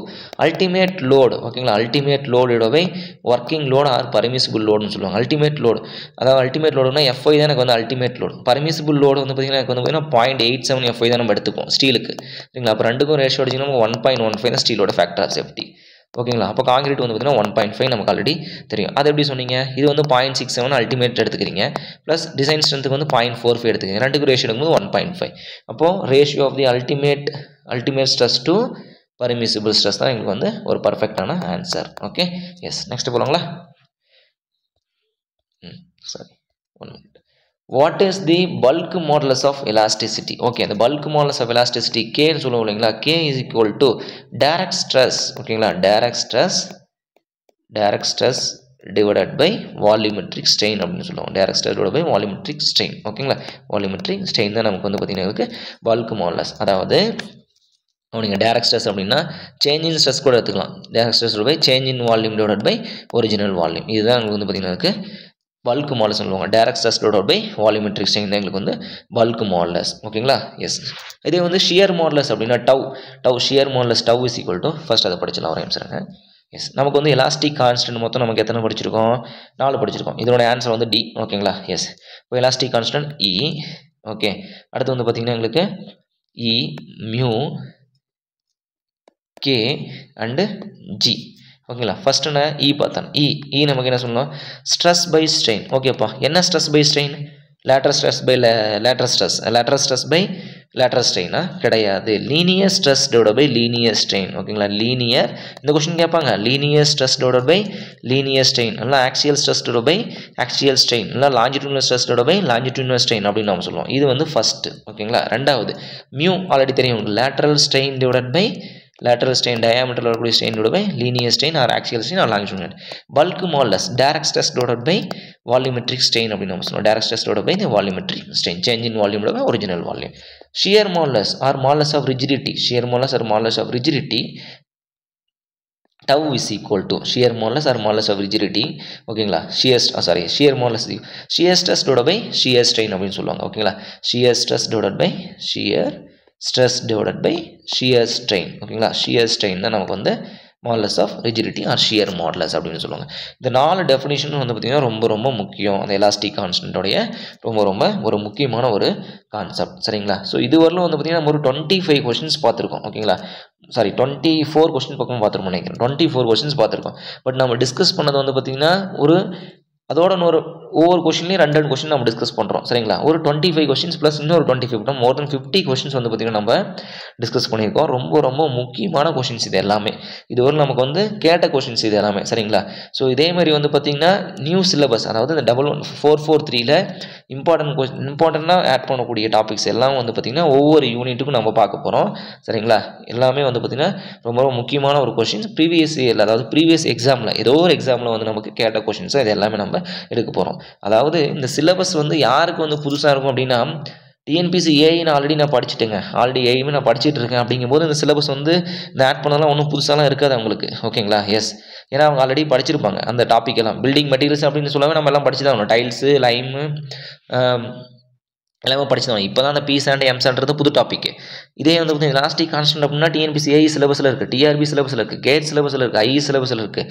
ultimate load ஓகேங்களா. அல்டிமேட் லோடோடவை ஒர்க்கிங் லோடு ஆர் பர்மிசிபிள் லோடுன்னு சொல்லுவாங்க. Ultimate load அதாவது ultimate லோடுனா FI தான் எனக்கு வந்து அல்டிமேட் லோடு. பர்மிசிபிள் லோடு வந்து பார்த்திங்கன்னா எனக்கு வந்து பார்த்தீங்கன்னா 0.87 FI தான் நம்ம எடுத்துப்போம் ஸ்டீலுக்கு சரிங்களா. அப்போ ரெண்டுக்கும் ரேஷியோ அடிச்சிங்கன்னா 1.15 தான் ஸ்டீலோட ஃபேக்டர் ஆஃப் சேஃப்டி ஓகேங்களா. அப்போ காங்கிரீட் வந்து பார்த்தீங்கன்னா 1.5 நமக்கு ஆல்ரெடி தெரியும். அது எப்படி சொன்னீங்க, இது வந்து 0.67 அல்டிமேட் எடுத்துக்கிறீங்க ப்ளஸ் டிசைன் ஸ்ட்ரென்த்துக்கு வந்து 0.45 எடுத்துக்கிறீங்க. ரெண்டுக்கு ரேஷியோ எடுக்கும்போது 1.5. அப்போது ratio of the ultimate stress to permissible stress தான் எங்களுக்கு வந்து ஒரு பர்ஃபெக்டான ஆன்சர். Okay yes. நெக்ஸ்ட் போகலாங்களா. சரி 1 minute. What is the bulk modulus of elasticity? Okay, the bulk modulus of elasticity K ன்னு சொல்லுவோம் இல்லைங்களா. K is equal to direct stress ஓகேங்களா. direct stress divided by volumetric strain அப்படின்னு சொல்லுவோம். direct stress divided by volumetric strain ஓகேங்களா. volumetric strain தான் நமக்கு வந்து பார்த்தீங்கன்னா bulk modulus. அதாவது நீங்கள் direct stress அப்படின்னா change in stress கூட எடுத்துக்கலாம். direct stress divided by change in volume divided by original volume. இதுதான் உங்களுக்கு வந்து பார்த்தீங்கன்னா பல்க் மாடலஸ் சொல்லுவாங்க. Direct stress divided by volumetric strain தான் எங்களுக்கு வந்து பல்க் மாடலஸ் ஓகேங்களா. எஸ். இதே வந்து ஷியர் மாடலஸ் அப்படின்னா tau shear modulus tau is equal to first அதை படிச்சிடலாம் ஒரு நிமிஷம். எஸ். நமக்கு வந்து எலாஸ்டிக் கான்ஸ்டன்ட் மொத்தம் நமக்கு எத்தனை படிச்சிருக்கோம், 4 படிச்சிருக்கோம். இதோட ஆன்சர் வந்து டி ஓகேங்களா. எஸ். இப்போ எலாஸ்டிக் கான்ஸ்டன்ட் இ ஓகே. அடுத்து வந்து பார்த்தீங்கன்னா எங்களுக்கு இ மியூ கே அண்டு ஜி ஓகேங்களா. ஃபர்ஸ்ட் நான் இ பார்த்தேன். இ நமக்கு என்ன சொல்லணும், ஸ்ட்ரெஸ் பை ஸ்ட்ரெயின். ஓகேப்பா என்ன stress by strain, lateral stress by lateral ஸ்ட்ரெயினா கிடையாது. Linear stress divided by linear strain ஓகேங்களா. லீனியர் இந்த கொஸ்டின் கேட்பாங்க. Linear stress divided by linear strain இல்லை axial stress divided by axial strain இல்லை longitudinal stress divided by longitudinal strain அப்படின்னு நம்ம சொல்லுவோம். இது வந்து ஃபர்ஸ்ட் ஓகேங்களா. ரெண்டாவது மியூ ஆல்ரெடி தெரியும், lateral strain divided by lateral strain diameter வரக்கூடிய strain divided by linear strain or axial strain or longitudinal. Bulk modulus direct stress divided by volumetric strain அப்படின்னு நம்ம சொல்லுவோம். direct stress divided by the volumetric strain, change in volume divided by original volume. Shear modulus or modulus of rigidity, shear modulus or modulus of rigidity tau is equal to shear modulus or modulus of rigidity ஓகேங்களா. shear modulus shear stress divided by shear strain அப்படின்னு சொல்லுவாங்க ஓகேங்களா. shear stress divided by shear stress divided by shear strain ஓகேங்களா. shear strain தான் நமக்கு வந்து modulus of rigidity or shear modulus அப்படின்னு சொல்லுவாங்க. இந்த 4 டெஃபினிஷன் வந்து பார்த்தீங்கன்னா ரொம்ப ரொம்ப முக்கியம். அந்த எலாஸ்டிக் கான்ஸ்டன்ட்டோடைய ரொம்ப ஒரு முக்கியமான ஒரு கான்செப்ட் சரிங்களா. ஸோ இதுவரையிலும் வந்து பார்த்தீங்கன்னா நம்ம ஒரு 25 கொஸ்டின்ஸ் பார்த்துருக்கோம் ஓகேங்களா. 24 கொஸ்டின் பக்கம் பார்த்துருக்கோம் நினைக்கிறேன். 24 கொஸ்டின்ஸ் பார்த்துருக்கோம். பட் நம்ம டிஸ்கஸ் பண்ணது வந்து பார்த்தீங்கன்னா அதோட ஒவ்வொரு கொஸ்டின்லையும் 2 கொஸ்டின் நம்ம டிஸ்கஸ் பண்ணுறோம் சரிங்களா. ஒரு 25 கொஸ்டின்ஸ் ப்ளஸ் இன்னொரு 25 மோர் தென் 50 கொஸ்டின்ஸ் வந்து பார்த்திங்கன்னா நம்ம டிஸ்கஸ் பண்ணியிருக்கோம். ரொம்ப முக்கியமான கொஸ்டின்ஸ் இது எல்லாமே. இதுவரை நமக்கு வந்து கேட்ட கொஸ்டின்ஸ் இது எல்லாமே சரிங்களா. ஸோ இதேமாதிரி வந்து பார்த்திங்கன்னா நியூ சிலபஸ் அதாவது இந்த 443ல் இம்பார்ட்டண்ட்டாக ஆட் பண்ணக்கூடிய டாபிக்ஸ் எல்லாம் வந்து பார்த்திங்கன்னா ஒவ்வொரு யூனிட்டுக்கும் நம்ம பார்க்க போகிறோம் சரிங்களா. எல்லாமே வந்து பார்த்திங்கன்னா ரொம்ப முக்கியமான ஒரு கொஸ்டின்ஸ் ப்ரீவியஸ் எக்ஸாமில் ஏதோ ஒரு எக்ஸாமில் வந்து நமக்கு கேட்ட கொஸ்டின்ஸை இது எல்லாமே நம்ம எடுக்க போகிறோம். அதாவது இந்த சிலபஸ் வந்து யாருக்கு வந்து புதுசாக இருக்கும் அப்படின்னா டிஎன்பிசி ஏஐன்னு ஆல்ரெடி நான் படிச்சுட்டேங்க. ஆல்ரெடி ஏஐமே நான் படிச்சுட்டு இருக்கேன். அப்படிங்கும்போது இந்த சிலபஸ் வந்து இந்த ஆட் பண்ணலாம் ஒன்றும் புதுசாலாம் இருக்காது அவங்களுக்கு ஓகேங்களா. எஸ். ஏன்னா அவங்க ஆல்ரெடி படிச்சிருப்பாங்க அந்த டாபிக் எல்லாம். பில்டிங் மெட்டீரியல்ஸ் அப்படின்னு சொல்லவே நம்ம எல்லாம் படிச்சு தான் ஆகணும். டைல்ஸு லைமு எல்லாமே படிச்சுதான். இப்போ தான் அந்த பி சாண்ட் எம் சாண்ட்றது புது டாபிக். இதே வந்து பார்த்தீங்கன்னா எலாஸ்டிக் கான்ஸ்டன்ட் அப்படின்னா டிஎன்பிசி ஏஐ சிலபஸில் இருக்குது, டிஆர்பி சிலபஸில் இருக்குது, கேட் சிலபஸில் இருக்குது, ஐஇ சிலபஸில் இருக்குது.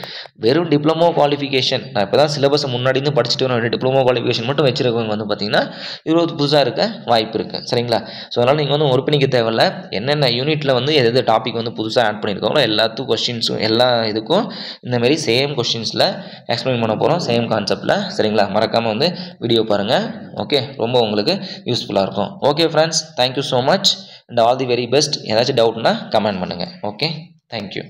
வெறும் டிப்ளமோ குவாலிஃபிகேஷன் நான் இப்போ தான் சிலபஸை முன்னாடி இருந்து படிச்சுட்டு வரேன். டிப்ளமோ குவாலிஃபிகேஷன் மட்டும் வச்சிருக்கவங்க வந்து பார்த்தீங்கன்னா இது புதுசாக இருக்க வாய்ப்பு இருக்குது சரிங்களா. ஸோ அதனால் நீங்கள் வந்து ஒரு பண்ணிக்க தேவையில்ல. என்னென்ன யூனிட்டில் வந்து எது டாபிக் வந்து புதுசாக ஆட் பண்ணியிருக்காங்களோ எல்லாத்துக்கும் கொஸ்டின்ஸும் எல்லா இதுக்கும் இந்தமாரி சேம் கொஸ்டின்ஸில் எக்ஸ்பிளைன் பண்ண போகிறோம் சேம் கான்செப்டில் சரிங்களா. மறக்காமல் வந்து வீடியோ பாருங்கள் ஓகே. ரொம்ப உங்களுக்கு யூஸ்ஃபுல்லாக இருக்கும். Okay friends, thank you so much and all the very best. ஏதாச்சும் டவுட்னா கமெண்ட் பண்ணுங்கள். Okay, thank you.